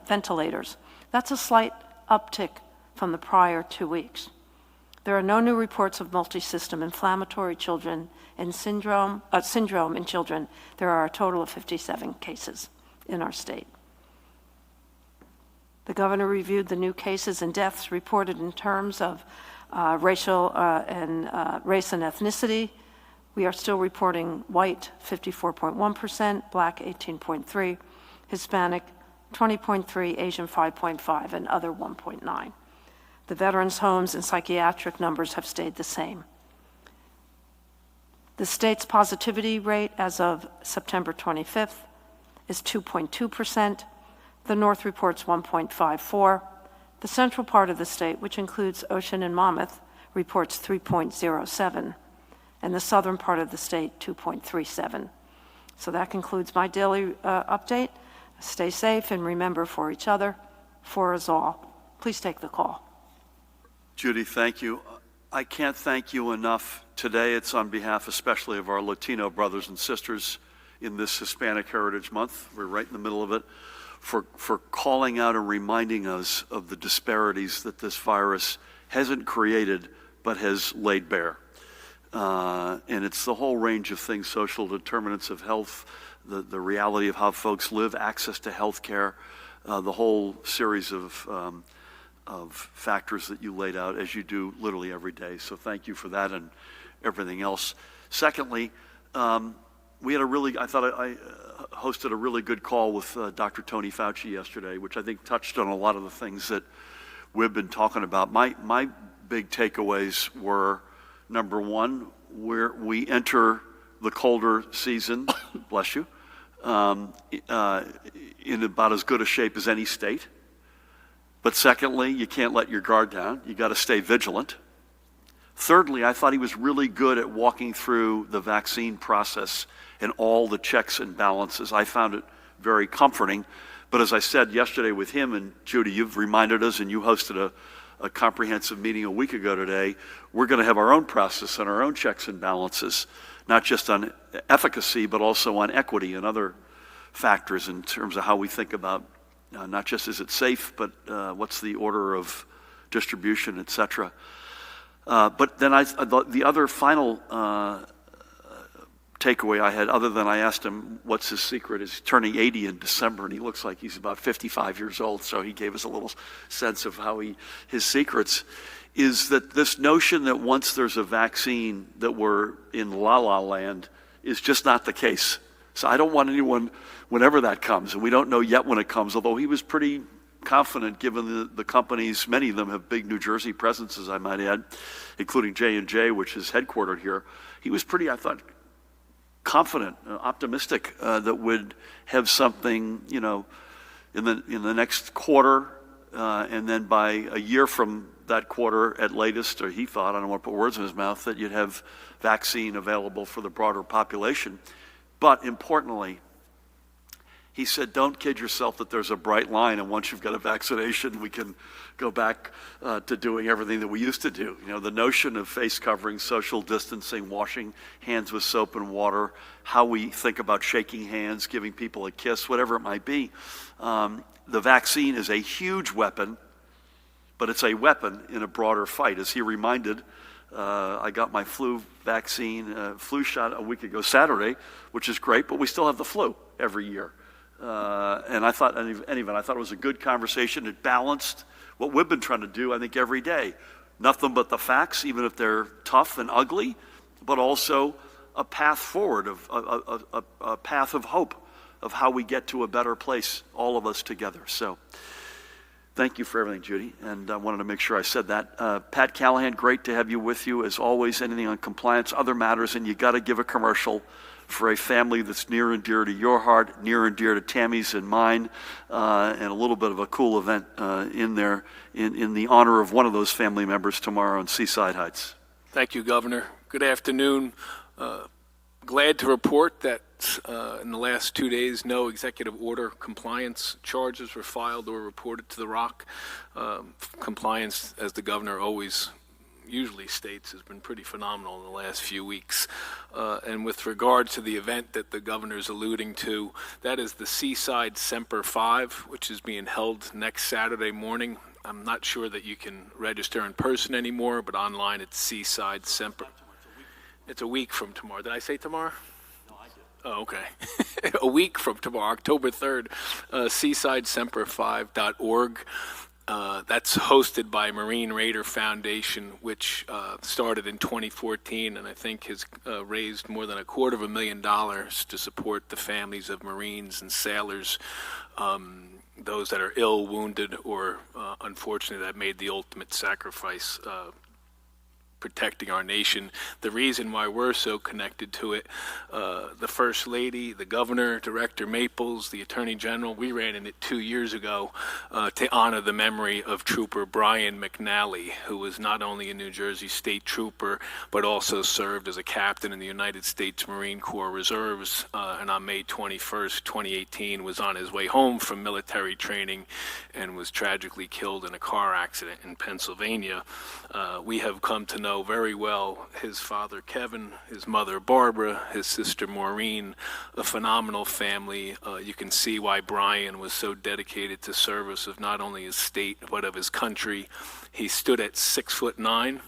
ventilators. That's a slight uptick from the prior 2 weeks. There are no new reports of multisystem inflammatory children and syndrome in children. There are a total of 57 cases in our state. The governor reviewed the new cases and deaths reported in terms of race and ethnicity. We are still reporting white 54.1%, black 18.3%, Hispanic 20.3%, Asian 5.5%, and other 1.9%. The veterans' homes and psychiatric numbers have stayed the same. The state's positivity rate as of September 25th is 2.2%. The North reports 1.54%. The central part of the state, which includes Ocean and Monmouth, reports 3.07%. And the southern part of the state, 2.37%. So that concludes my daily update. Stay safe and remember, for each other, for us all. Please take the call. Judy, thank you. I can't thank you enough. Today it's on behalf especially of our Latino brothers and sisters in this Hispanic Heritage Month. We're right in the middle of it. For calling out and reminding us of the disparities that this virus hasn't created but has laid bare. And it's the whole range of things, social determinants of health, the reality of how folks live, access to health care, the whole series of factors that you laid out, as you do literally every day. So thank you for that and everything else. Secondly, we had a really, I thought I hosted a really good call with Dr. Tony Fauci yesterday, which I think touched on a lot of the things that we've been talking about. My big takeaways were, number one, where we enter the colder season, bless you, in about as good a shape as any state. But secondly, you can't let your guard down. You got to stay vigilant. Thirdly, I thought he was really good at walking through the vaccine process and all the checks and balances. I found it very comforting. But as I said yesterday with him, and Judy, you've reminded us, and you hosted a comprehensive meeting a week ago today, we're going to have our own process and our own checks and balances, not just on efficacy, but also on equity and other factors in terms of how we think about not just is it safe, but what's the order of distribution, et cetera. But then the other final takeaway I had, other than I asked him what's his secret, is turning 80 in December, and he looks like he's about 55 years old, so he gave us a little sense of how his secrets, is that this notion that once there's a vaccine that we're in la-la land is just not the case. So I don't want anyone, whenever that comes, and we don't know yet when it comes, although he was pretty confident given the companies, many of them have big New Jersey presences, I might add, including J&J, which is headquartered here. He was pretty, I thought, confident, optimistic that we'd have something, in the next quarter, and then by a year from that quarter at latest, or he thought, I don't want to put words in his mouth, that you'd have vaccine available for the broader population. But importantly, he said, don't kid yourself that there's a bright line, and once you've got a vaccination, we can go back to doing everything that we used to do. The notion of face covering, social distancing, washing hands with soap and water, how we think about shaking hands, giving people a kiss, whatever it might be. The vaccine is a huge weapon, but it's a weapon in a broader fight. As he reminded, I got my flu shot a week ago Saturday, which is great, but we still have the flu every year. And I thought, anyway, I thought it was a good conversation. It balanced what we've been trying to do, I think, every day. Nothing but the facts, even if they're tough and ugly, but also a path forward, a path of hope of how we get to a better place, all of us together. So thank you for everything, Judy, and I wanted to make sure I said that. Pat Callahan, great to have you with you. As always, anything on compliance, other matters, and you got to give a commercial for a family that's near and dear to your heart, near and dear to Tammy's and mine, and a little bit of a cool event in there in the honor of one of those family members tomorrow in Seaside Heights. Thank you, Governor. Good afternoon. Glad to report that in the last 2 days, no executive order compliance charges were filed or reported to the ROC. Compliance, as the governor usually states, has been pretty phenomenal in the last few weeks. And with regard to the event that the governor's alluding to, that is the Seaside Semper 5, which is being held next Saturday morning. I'm not sure that you can register in person anymore, but online it's Seaside Semper. It's a week from tomorrow. Did I say tomorrow? No, I did. Oh, okay. A week from tomorrow, October 3rd, seasidesemper5.org. That's hosted by Marine Raider Foundation, which started in 2014, and I think has raised more than $250,000 to support the families of Marines and sailors, those that are ill, wounded, or unfortunately that made the ultimate sacrifice protecting our nation. The reason why we're so connected to it, the First Lady, the Governor, Director Maples, the Attorney General, we ran in it 2 years ago to honor the memory of Trooper Brian McNally, who was not only a New Jersey State Trooper, but also served as a captain in the United States Marine Corps Reserves, and on May 21st, 2018, was on his way home from military training and was tragically killed in a car accident in Pennsylvania. We have come to know very well his father Kevin, his mother Barbara, his sister Maureen, a phenomenal family. You can see why Brian was so dedicated to service of not only his state but of his country. He stood at 6'9",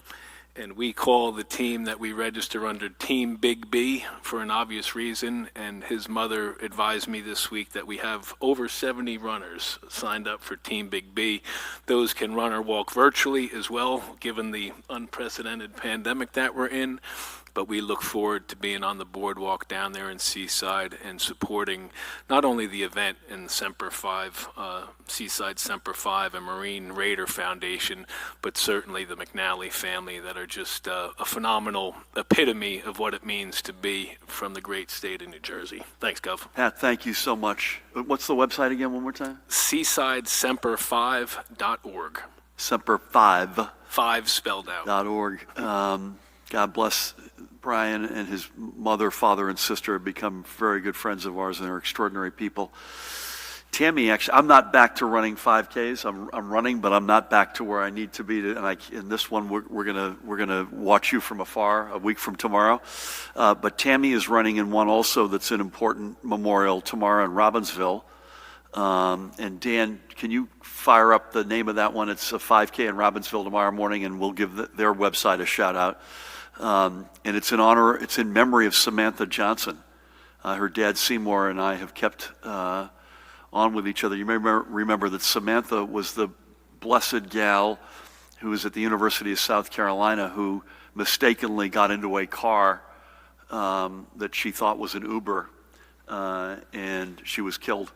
and we call the team that we register under Team Big B for an obvious reason, and his mother advised me this week that we have over 70 runners signed up for Team Big B. Those can run or walk virtually as well, given the unprecedented pandemic that we're in. But we look forward to being on the boardwalk down there in Seaside and supporting not only the event in Semper Fi, Seaside Semper Fi and Marine Raider Foundation, but certainly the McNally family that are just a phenomenal epitome of what it means to be from the great state of New Jersey. Thanks, Gov. Pat, thank you so much. What's the website again, one more time? SeasideSemper5.org. Semper5. 5 spelled out. .org. God bless Brian and his mother, father, and sister have become very good friends of ours, and they're extraordinary people. Tammy, actually, I'm not back to running 5Ks. I'm running, but I'm not back to where I need to be. In this one, we're gonna watch you from afar a week from tomorrow. But Tammy is running in one also that's an important memorial tomorrow in Robbinsville. And Dan, can you fire up the name of that one? It's a 5K in Robbinsville tomorrow morning, and we'll give their website a shout out. And it's in memory of Samantha Johnson. Her dad Seymour and I have kept on with each other. You may remember that Samantha was the blessed gal who was at the University of South Carolina who mistakenly got into a car that she thought was an Uber, and she was killed.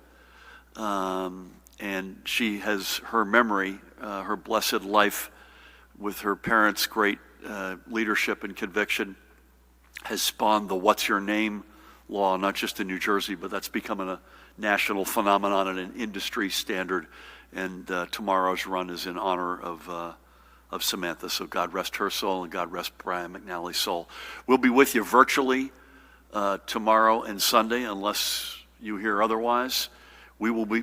And she has her memory, her blessed life with her parents' great leadership and conviction has spawned the What's Your Name law, not just in New Jersey, but that's becoming a national phenomenon and an industry standard. And tomorrow's run is in honor of Samantha. So God rest her soul and God rest Brian McNally's soul. We'll be with you virtually tomorrow and Sunday, unless you hear otherwise. We will be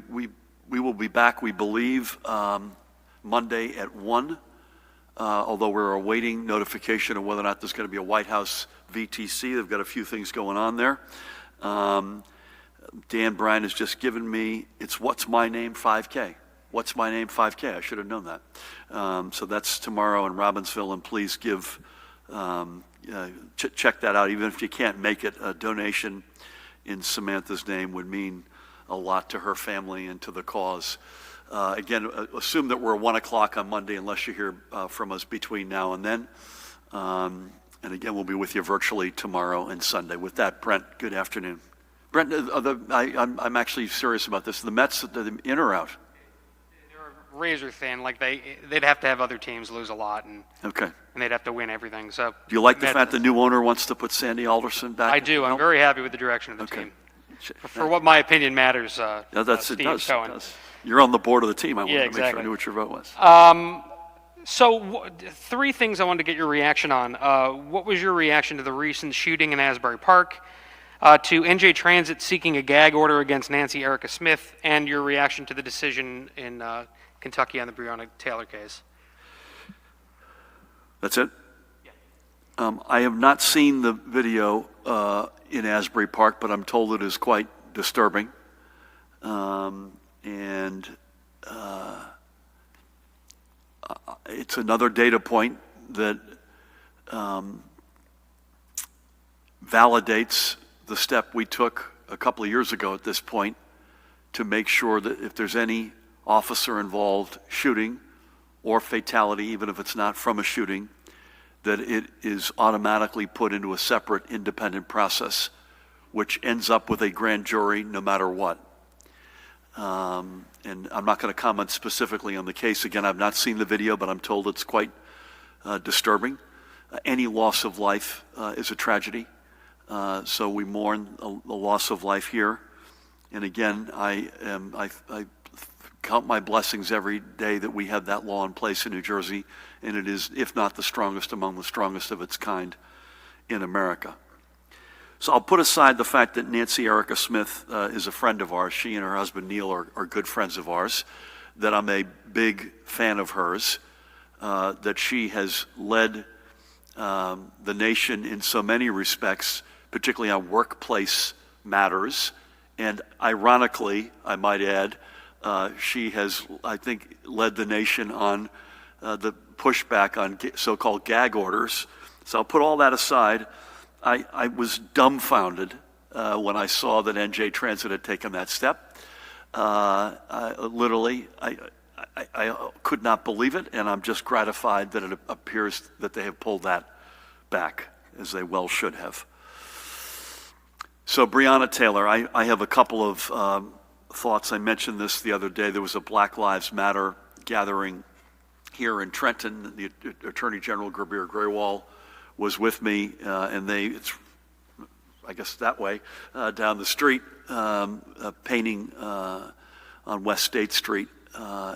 back, we believe, Monday at 1, although we're awaiting notification of whether or not there's going to be a White House VTC. They've got a few things going on there. Dan Bryan has just given me, it's What's My Name 5K. What's My Name 5K. I should have known that. So that's tomorrow in Robbinsville, and please check that out. Even if you can't make it, a donation in Samantha's name would mean a lot to her family and to the cause. Again, assume that we're 1 o'clock on Monday unless you hear from us between now and then. And again, we'll be with you virtually tomorrow and Sunday. With that, Brent, good afternoon. Brent, I'm actually serious about this. The Mets, in or out? They're razor thin. Like they'd have to have other teams lose a lot, and they'd have to win everything. So do you like the fact the new owner wants to put Sandy Alderson back? I do. I'm very happy with the direction of the team. For what my opinion matters, that's it Steve Cohen. It does. You're on the board of the team. I wanted to make exactly. sure I knew what your vote was. So 3 things I wanted to get your reaction on. What was your reaction to the recent shooting in Asbury Park, to NJ Transit seeking a gag order against Nancy Erica Smith, and your reaction to the decision in Kentucky on the Breonna Taylor case? That's it? Yeah. I have not seen the video in Asbury Park, but I'm told it is quite disturbing. It's another data point that validates the step we took a couple of years ago at this point to make sure that if there's any officer involved shooting or fatality, even if it's not from a shooting, that it is automatically put into a separate independent process, which ends up with a grand jury no matter what. And I'm not going to comment specifically on the case. Again, I've not seen the video, but I'm told it's quite disturbing. Any loss of life is a tragedy. So we mourn the loss of life here. And again, I count my blessings every day that we have that law in place in New Jersey, and it is, if not the strongest, among the strongest of its kind in America. So I'll put aside the fact that Nancy Erica Smith is a friend of ours. She and her husband Neil are good friends of ours, that I'm a big fan of hers, that she has led the nation in so many respects, particularly on workplace matters. And ironically, I might add, she has, I think, led the nation on the pushback on so-called gag orders. So I'll put all that aside. I was dumbfounded when I saw that NJ Transit had taken that step. I could not believe it, and I'm just gratified that it appears that they have pulled that back. as they well should have. So Breonna Taylor, I have a couple of thoughts. I mentioned this the other day. There was a Black Lives Matter gathering here in Trenton. The Attorney General, Gurbir Grewal, was with me, and it's, I guess, that way, down the street, painting on West State Street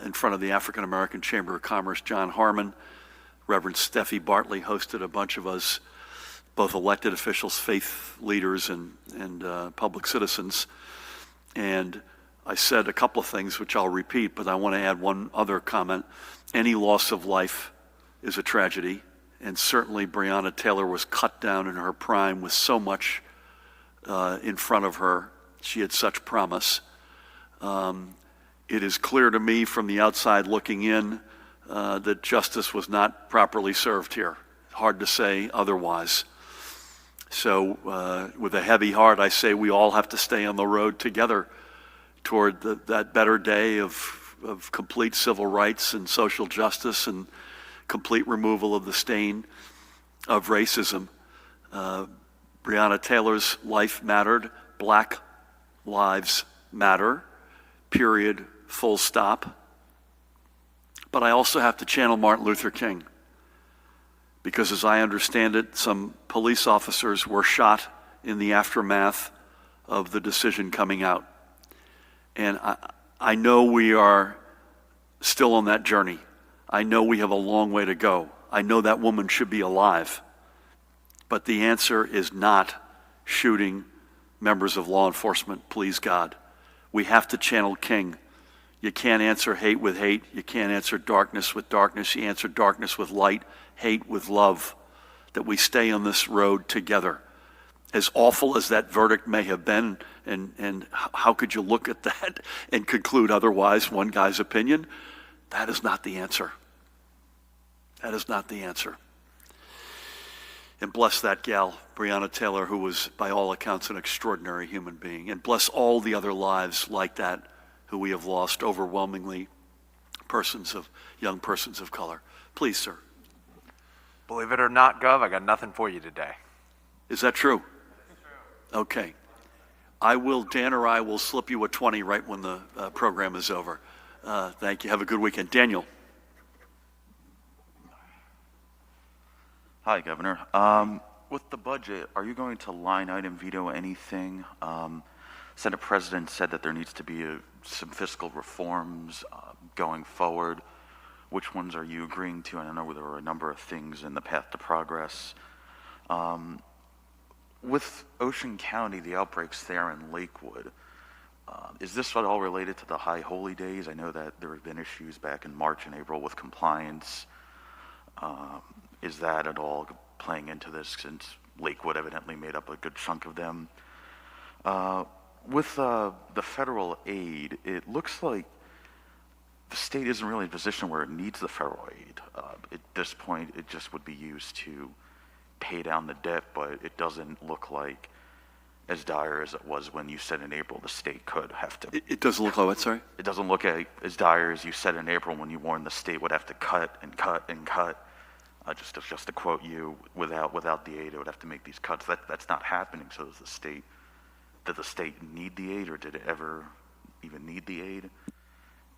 in front of the African American Chamber of Commerce. John Harmon, Reverend Steffi Bartley hosted a bunch of us, both elected officials, faith leaders, and public citizens. And I said a couple of things which I'll repeat, but I want to add one other comment. Any loss of life is a tragedy, and certainly Breonna Taylor was cut down in her prime with so much in front of her. She had such promise. It is clear to me from the outside looking in that justice was not properly served here. Hard to say otherwise. So with a heavy heart, I say we all have to stay on the road together toward that better day of complete civil rights and social justice and complete removal of the stain of racism. Breonna Taylor's life mattered. Black lives matter. Period. Full stop. But I also have to channel Martin Luther King, because as I understand it, some police officers were shot in the aftermath of the decision coming out. And I know we are still on that journey. I know we have a long way to go. I know that woman should be alive. But the answer is not shooting members of law enforcement, please God. We have to channel King. You can't answer hate with hate. You can't answer darkness with darkness. You answer darkness with light, hate with love. That we stay on this road together. As awful as that verdict may have been, and how could you look at that and conclude otherwise, one guy's opinion? That is not the answer. That is not the answer. And bless that gal, Breonna Taylor, who was, by all accounts, an extraordinary human being. And bless all the other lives like that who we have lost, overwhelmingly young persons of color. Please, sir. Believe it or not, Gov, I got nothing for you today. Is that true? Okay. Dan or I will slip you a 20 right when the program is over. Thank you. Have a good weekend. Daniel. Hi, Governor. With the budget, are you going to line item veto anything? Senate President said that there needs to be some fiscal reforms going forward. Which ones are you agreeing to? And I know there were a number of things in the path to progress. With Ocean County, the outbreaks there in Lakewood, is this at all related to the High Holy Days? I know that there have been issues back in March and April with compliance. Is that at all playing into this, since Lakewood evidently made up a good chunk of them? With the federal aid, it looks like the state isn't really in a position where it needs the federal aid. At this point, it just would be used to pay down the debt, but it doesn't look like as dire as it was when you said in April the state could have to. It doesn't look like what, sorry? It doesn't look as dire as you said in April when you warned the state would have to cut and cut and cut. Just to quote you, without the aid, it would have to make these cuts. That's not happening. So did the state need the aid, or did it ever even need the aid?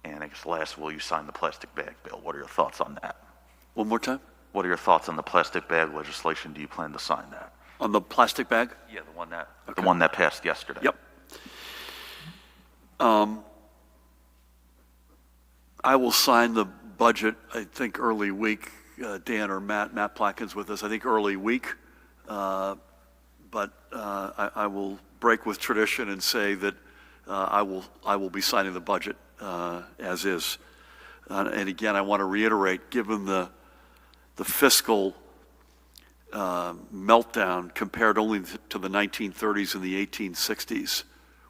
And I guess last, will you sign the plastic bag bill? What are your thoughts on that? One more time? What are your thoughts on the plastic bag legislation? Do you plan to sign that? On the plastic bag? Yeah, the one that passed yesterday. Yep. I will sign the budget, I think, early week. Dan or Matt Plotkin's with us, I think early week. But I will break with tradition and say that I will be signing the budget as is. And again, I want to reiterate, given the fiscal meltdown compared only to the 1930s and the 1860s,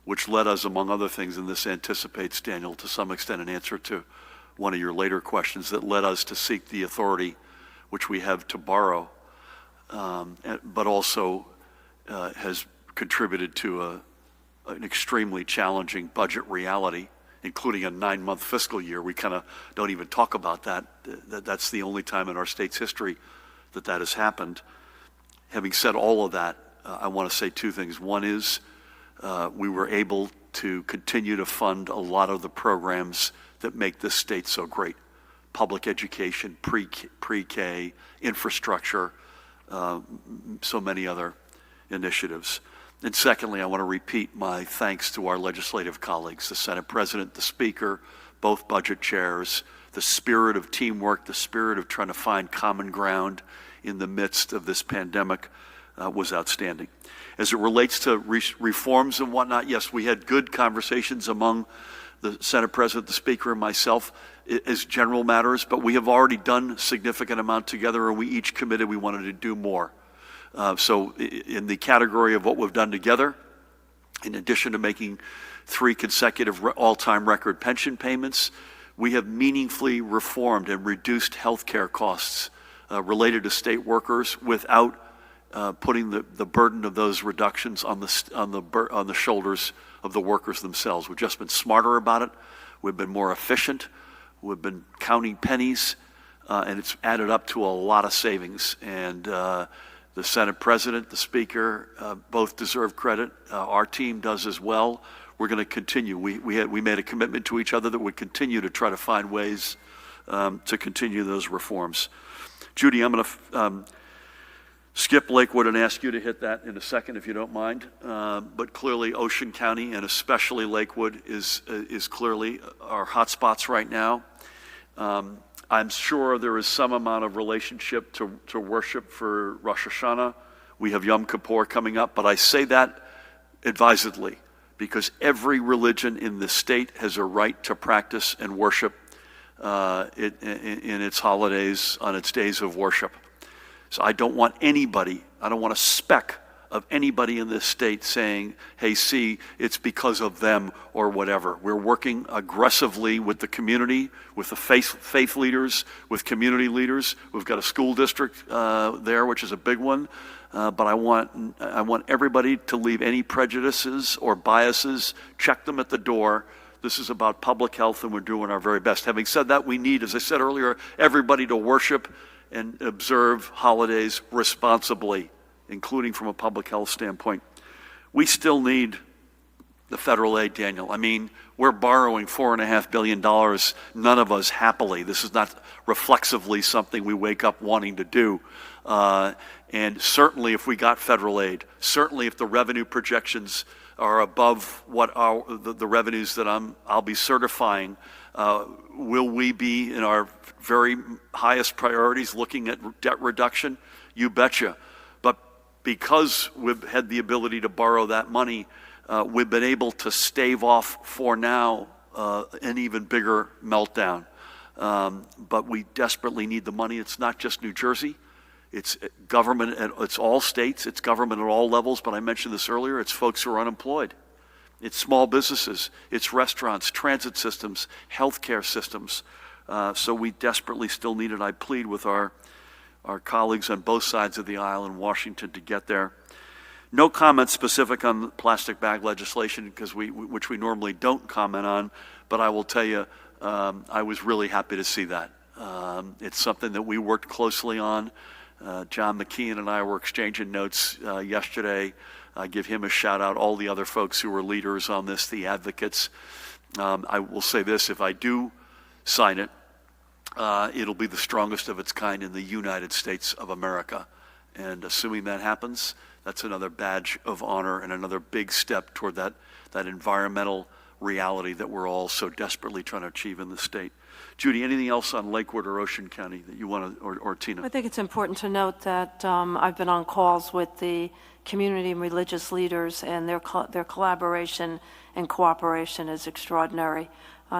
which led us, among other things, and this anticipates, Daniel, to some extent an answer to one of your later questions, that led us to seek the authority which we have to borrow, but also has contributed to an extremely challenging budget reality, including a 9-month fiscal year. We kind of don't even talk about that. That's the only time in our state's history that has happened. Having said all of that, I want to say two things. One is we were able to continue to fund a lot of the programs that make this state so great. Public education, pre-K, infrastructure, so many other initiatives. And secondly, I want to repeat my thanks to our legislative colleagues, the Senate President, the Speaker, both budget chairs. The spirit of teamwork, the spirit of trying to find common ground in the midst of this pandemic was outstanding. As it relates to reforms and whatnot, yes, we had good conversations among the Senate President, the Speaker, and myself as general matters, but we have already done a significant amount together, and we each committed we wanted to do more. So in the category of what we've done together, in addition to making 3 consecutive all-time record pension payments, we have meaningfully reformed and reduced health care costs related to state workers without putting the burden of those reductions on the shoulders of the workers themselves. We've just been smarter about it. We've been more efficient. We've been counting pennies, and it's added up to a lot of savings. And the Senate President, the Speaker, both deserve credit. Our team does as well. We're going to continue. We made a commitment to each other that would continue to try to find ways to continue those reforms. Judy, I'm going to skip Lakewood and ask you to hit that in a second, if you don't mind. But clearly, Ocean County and especially Lakewood is clearly our hotspots right now. I'm sure there is some amount of relationship to worship for Rosh Hashanah. We have Yom Kippur coming up, but I say that advisedly because every religion in the state has a right to practice and worship in its holidays, on its days of worship. So I don't want a speck of anybody in this state saying, hey, see, it's because of them or whatever. We're working aggressively with the community, with the faith leaders, with community leaders. We've got a school district there, which is a big one. But I want everybody to leave any prejudices or biases, check them at the door. This is about public health, and we're doing our very best. Having said that, we need, as I said earlier, everybody to worship and observe holidays responsibly, including from a public health standpoint. We still need the federal aid, Daniel. I mean, we're borrowing $4.5 billion, none of us happily. This is not reflexively something we wake up wanting to do. And certainly if we got federal aid, certainly if the revenue projections are above what the revenues that I'll be certifying, will we be in our very highest priorities looking at debt reduction? You betcha. But because we've had the ability to borrow that money, we've been able to stave off for now an even bigger meltdown. But we desperately need the money. It's not just New Jersey. It's government, it's all states, it's government at all levels, but I mentioned this earlier, it's folks who are unemployed. It's small businesses, it's restaurants, transit systems, healthcare systems. So we desperately still need it. I plead with our colleagues on both sides of the aisle in Washington to get there. No comment specific on the plastic bag legislation, which we normally don't comment on, but I will tell you, I was really happy to see that. It's something that we worked closely on. John McKeon and I were exchanging notes yesterday. I give him a shout out, all the other folks who were leaders on this, the advocates. I will say this, if I do sign it, it'll be the strongest of its kind in the United States of America. And assuming that happens, that's another badge of honor and another big step toward that environmental reality that we're all so desperately trying to achieve in the state. Judy, anything else on Lakewood or Ocean County that you want to, or Tina? I think it's important to note that I've been on calls with the community and religious leaders, and their collaboration and cooperation is extraordinary.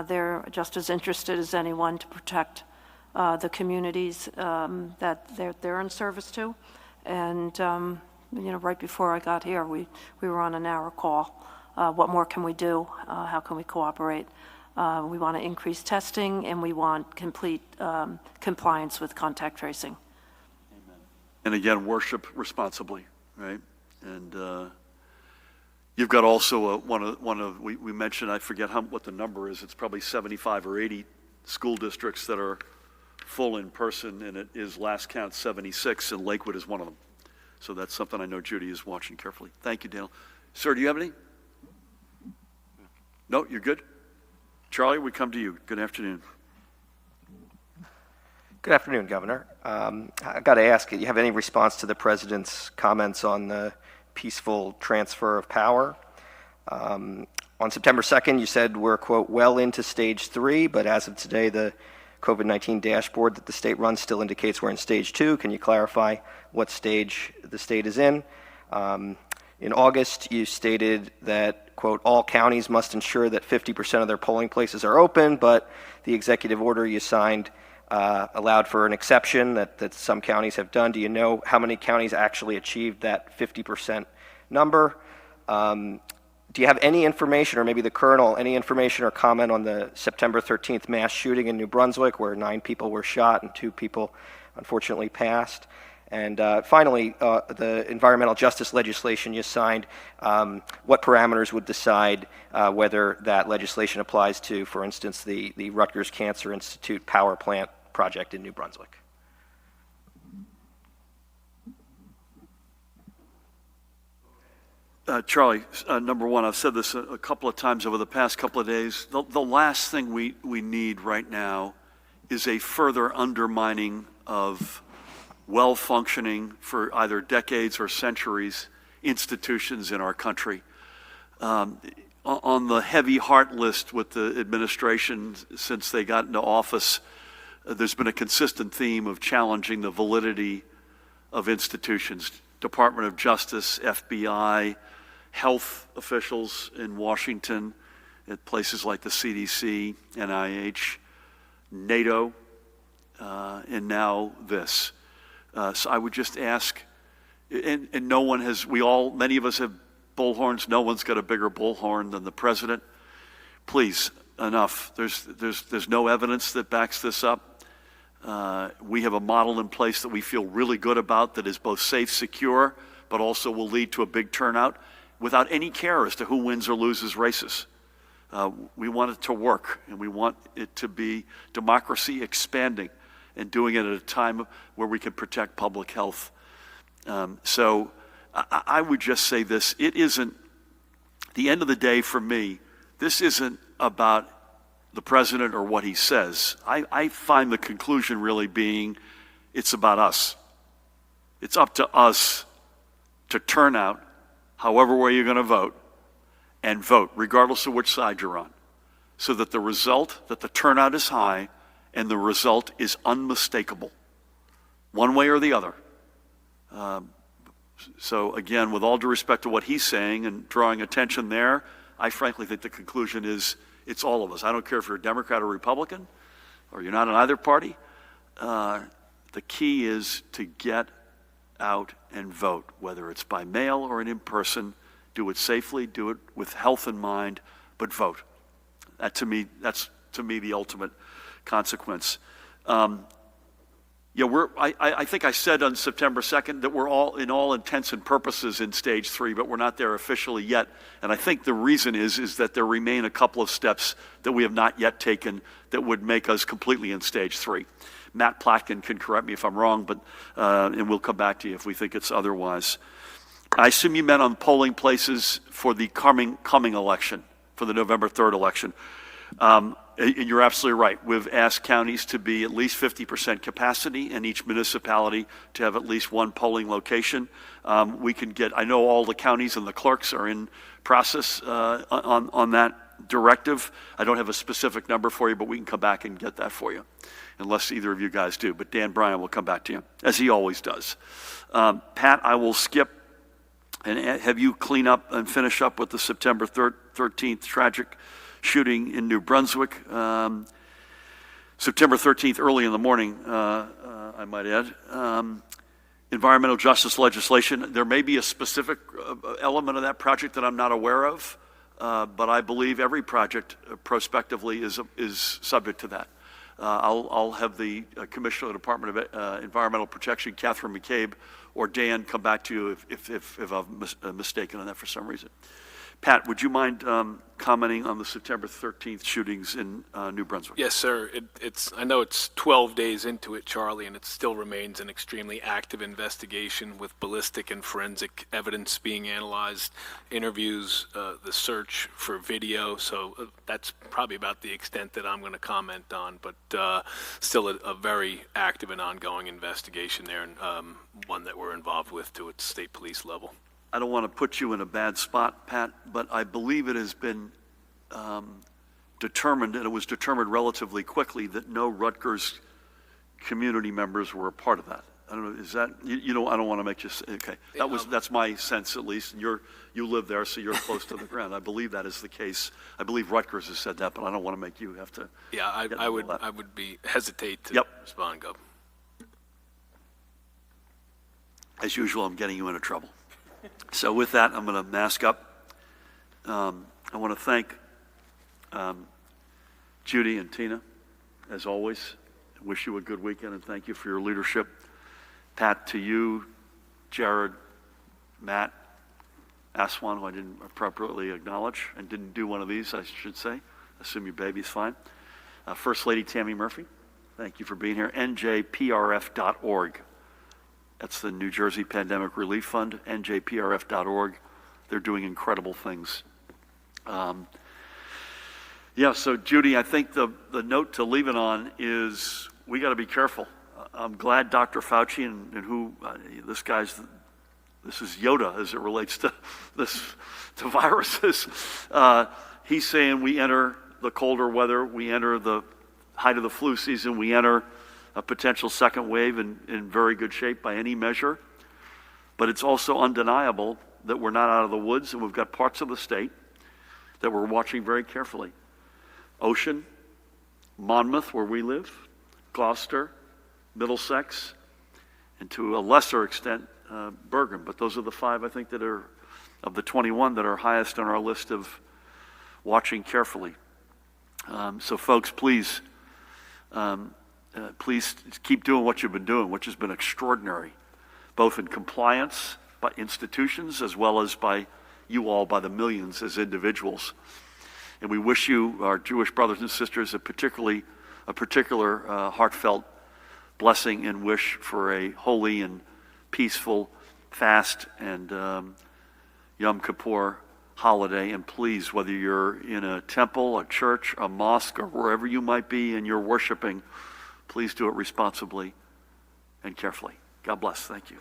They're just as interested as anyone to protect the communities that they're in service to. And right before I got here, we were on an hour call. What more can we do? How can we cooperate? We want to increase testing, and we want complete compliance with contact tracing. Amen. And again, worship responsibly, right? And you've got also we mentioned, I forget what the number is. It's probably 75 or 80 school districts that are full in person, and it is last count 76, and Lakewood is one of them. So that's something I know Judy is watching carefully. Thank you, Daniel. Sir, do you have any? No, you're good? Charlie, we come to you. Good afternoon. Good afternoon, Governor. I got to ask, you have any response to the President's comments on the peaceful transfer of power? On September 2nd, you said we're, quote, well into stage 3, but as of today, the COVID-19 dashboard that the state runs still indicates we're in stage 2. Can you clarify what stage the state is in? In August, you stated that, quote, all counties must ensure that 50% of their polling places are open, but the executive order you signed allowed for an exception that some counties have done. Do you know how many counties actually achieved that 50% number? Do you have any information, or maybe the Colonel, any information or comment on the September 13th mass shooting in New Brunswick where 9 people were shot and 2 people unfortunately passed? And finally, the environmental justice legislation you signed, what parameters would decide whether that legislation applies to, for instance, the Rutgers Cancer Institute power plant project in New Brunswick? Charlie, number one, I've said this a couple of times over the past couple of days. The last thing we need right now is a further undermining of well-functioning for either decades or centuries institutions in our country. On the heavy heart list with the administration since they got into office, there's been a consistent theme of challenging the validity of institutions. Department of Justice, FBI, health officials in Washington, at places like the CDC, NIH, NATO, and now this. So I would just ask, and no one has, many of us have bullhorns. No one's got a bigger bullhorn than the president. Please, enough. There's no evidence that backs this up. We have a model in place that we feel really good about that is both safe, secure, but also will lead to a big turnout without any care as to who wins or loses races. We want it to work, and we want it to be democracy expanding and doing it at a time where we can protect public health. So I would just say this. It isn't, the end of the day for me, this isn't about the president or what he says. I find the conclusion really being it's about us. It's up to us to turn out however way you're going to vote, and vote, regardless of which side you're on, so that the result, that the turnout is high, and the result is unmistakable, one way or the other. So again, with all due respect to what he's saying and drawing attention there, I frankly think the conclusion is it's all of us. I don't care if you're a Democrat or Republican, or you're not in either party. The key is to get out and vote, whether it's by mail or in person. Do it safely, do it with health in mind, but vote. That's to me the ultimate consequence. I think I said on September 2nd that we're all, in all intents and purposes, in stage 3, but we're not there officially yet. And I think the reason is that there remain a couple of steps that we have not yet taken that would make us completely in stage 3. Matt Plotkin can correct me if I'm wrong, but and we'll come back to you if we think it's otherwise. I assume you meant on polling places for the coming election, for the November 3rd election. And you're absolutely right. We've asked counties to be at least 50% capacity and each municipality to have at least one polling location. I know all the counties and the clerks are in process on that directive. I don't have a specific number for you, but we can come back and get that for you, unless either of you guys do. But Dan Bryan will come back to you, as he always does. Pat, I will skip and have you clean up and finish up with the September 13th tragic shooting in New Brunswick. September 13th, early in the morning, I might add. Environmental justice legislation. There may be a specific element of that project that I'm not aware of, but I believe every project prospectively is subject to that. I'll have the Commissioner of the Department of Environmental Protection, Catherine McCabe, or Dan come back to you if I'm mistaken on that for some reason. Pat, would you mind commenting on the September 13th shootings in New Brunswick? Yes, sir. I know it's 12 days into it, Charlie, and it still remains an extremely active investigation with ballistic and forensic evidence being analyzed, interviews, the search for video. So that's probably about the extent that I'm going to comment on, but still a very active and ongoing investigation there, and one that we're involved with to its state police level. I don't want to put you in a bad spot, Pat, but I believe it has been determined, and it was determined relatively quickly, that no Rutgers community members were a part of that. I don't know, is that, you know, I don't want to make you say, okay. That's my sense, at least, and you live there, so you're close to the ground. I believe that is the case. I believe Rutgers has said that, but I don't want to make you have to. Yeah, I would hesitate to respond, Gov. As usual, I'm getting you into trouble. So with that, I'm going to mask up. I want to thank Judy and Tina, as always. I wish you a good weekend, and thank you for your leadership. Pat, to you, Jared, Matt, Aswan, who I didn't appropriately acknowledge, and didn't do one of these, I should say. Assume your baby's fine. First Lady Tammy Murphy, thank you for being here. njprf.org. That's the New Jersey Pandemic Relief Fund, njprf.org. They're doing incredible things. So Judy, I think the note to leave it on is we got to be careful. I'm glad Dr. Fauci and who this is Yoda as it relates to to viruses. He's saying we enter the colder weather, we enter the height of the flu season, we enter a potential second wave in very good shape by any measure. But it's also undeniable that we're not out of the woods, and we've got parts of the state that we're watching very carefully. Ocean, Monmouth, where we live, Gloucester, Middlesex, and to a lesser extent, Bergen. But those are the 5, I think, that are, of the 21, that are highest on our list of watching carefully. So folks, please keep doing what you've been doing, which has been extraordinary, both in compliance by institutions as well as by you all, by the millions as individuals. And we wish you, our Jewish brothers and sisters, a particular heartfelt blessing and wish for a holy and peaceful fast and Yom Kippur holiday. And please, whether you're in a temple, a church, a mosque, or wherever you might be and you're worshiping, please do it responsibly and carefully. God bless. Thank you.